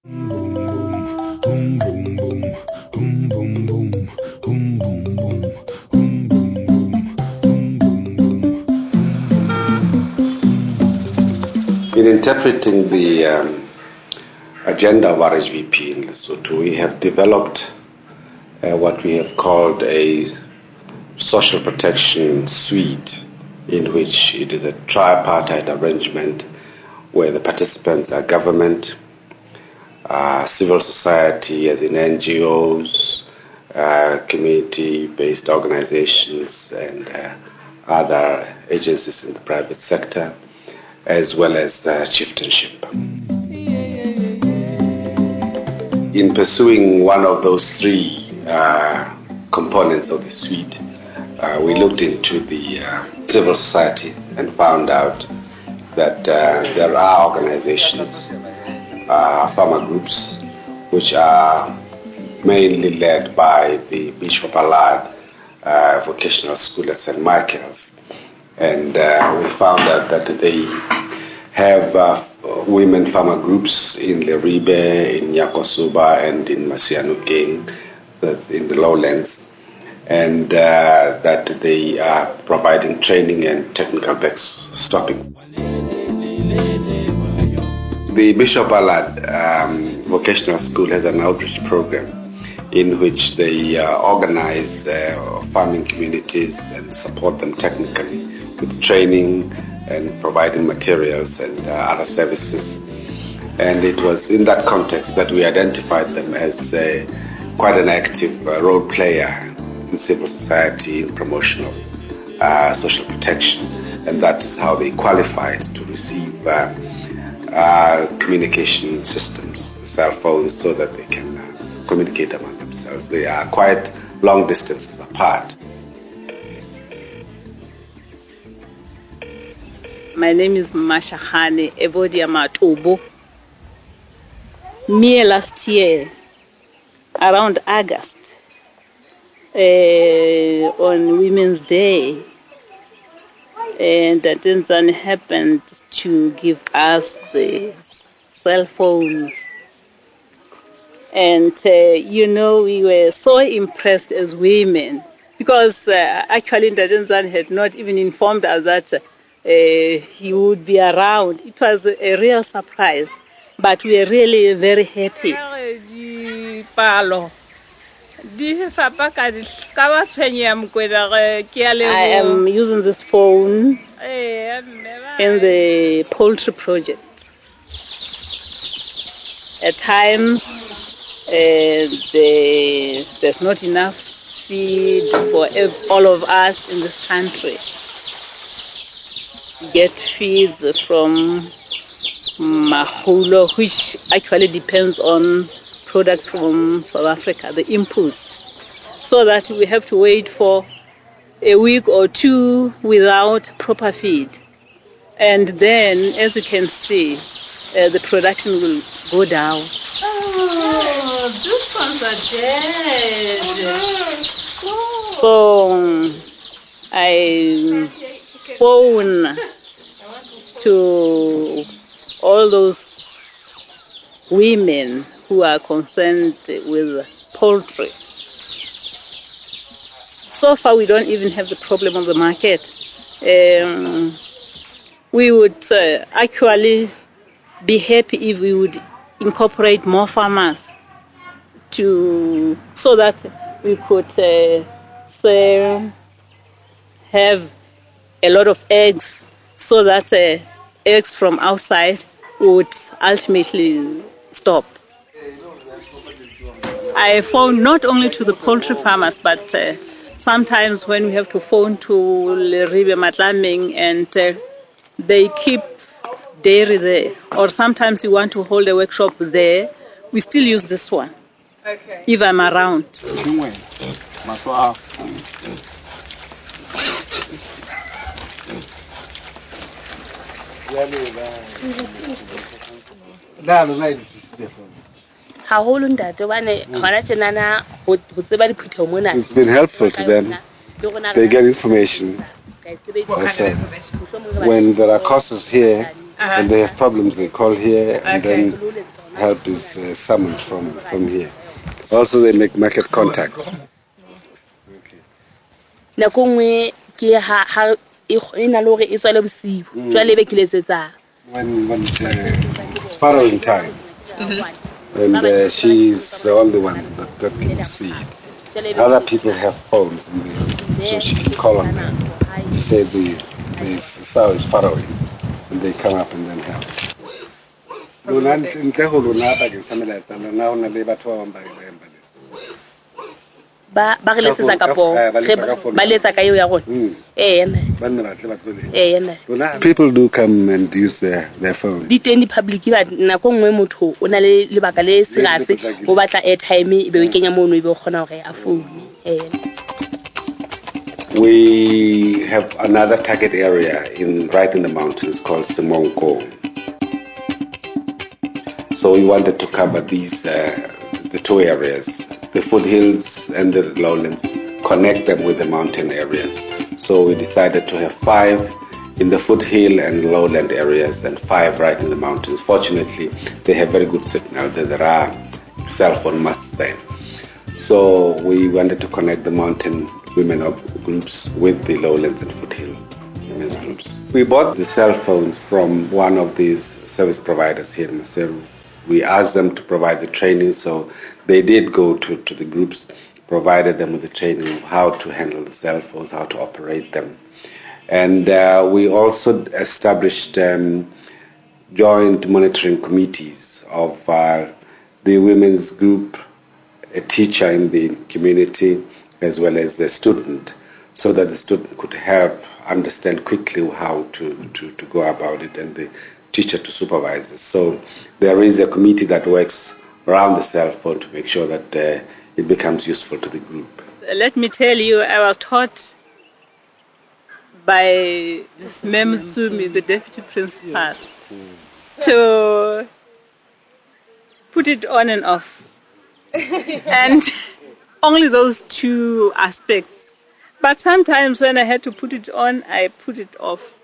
In interpreting the agenda of RHVP in Lesotho, we have developed what we have called a social protection suite, in which it is a tripartite arrangement where the participants are government, civil society as in NGOs, community-based organizations and other agencies in the private sector, as well as chieftainship. In pursuing one of those three components of the suite, we looked into the civil society and found out that there are organizations, farmer groups, which are mainly led by the Bishop Allard Vocational School at St. Michael's. And we found out that they have women farmer groups in Leribe, in Yakosuba, and in Masianukeng, that's in the lowlands, and that they are providing training and technical backstopping. The Bishop Allard Vocational School has an outreach program in which they organize farming communities and support them technically with training and providing materials and other services. And it was in that context that we identified them as quite an active role player in civil society in promotion of social protection. And that is how they qualified to receive communication systems, cell phones, so that they can communicate among themselves. They are quite long distances apart. My name is Mashahane Evodia Matubo. Me last year, around August, on Women's Day, and Tanzania happened to give us the cell phones. And, we were so impressed as women because actually Tanzania had not even informed us that he would be around. It was a real surprise, but we are really very happy. I am using this phone in the poultry project. At times, there's not enough feed for all of us in this country. Get feeds from Mahulo, which actually depends on products from South Africa, the inputs, so that we have to wait for a week or two without proper feed. And then, as you can see, the production will go down. Oh, these ones are dead. So I phone to all those women who are concerned with poultry. So far, we don't even have the problem of the market. We would actually be happy if we would incorporate more farmers so that we could have a lot of eggs, so that eggs from outside would ultimately stop. I phone not only to the poultry farmers, but sometimes when we have to phone to Leribe Matlaming and they keep dairy there, or sometimes we want to hold a workshop there, we still use this one. Okay. If I'm around. It's been helpful to them. They get information. When there are causes here and they have problems, they call here, and then help is summoned from here. Also, they make market contacts. nako nngwe ke ha ina le hore e tswele bosiu jwale be ke letsetsa When it's farrowing time, and she's the only one that can see it. Other people have phones, so she can call on them to say the sow is farrowing, and they come up and then help. ba re letsetsa ka po ba letsa ka eo ya rona People do come and use their phone. di teng di public ba nako nngwe motho o na le lebaka le serase o batla airtime e be o kenya mono e be o kgona hore a phone We have another target area right in the mountains called Simonko. So we wanted to cover these the two areas, the foothills and the lowlands, connect them with the mountain areas. So we decided to have 5 in the foothill and lowland areas and 5 right in the mountains. Fortunately, they have very good signal. There are cell phone masts there. So we wanted to connect the mountain women groups with the lowlands and foothill women's groups. We bought the cell phones from one of these service providers here in Maseru. We asked them to provide the training, so they did go to the groups, provided them with the training of how to handle the cell phones, how to operate them. And we also established joint monitoring committees of the women's group, a teacher in the community, as well as the student, so that the student could help understand quickly how to go about it, and the teacher to supervise it. So there is a committee that works around the cell phone to make sure that it becomes useful to the group. Let me tell you, I was taught by Mem Tsumi, the deputy principal, to put it on and off. And only those 2 aspects. But sometimes when I had to put it on, I put it off.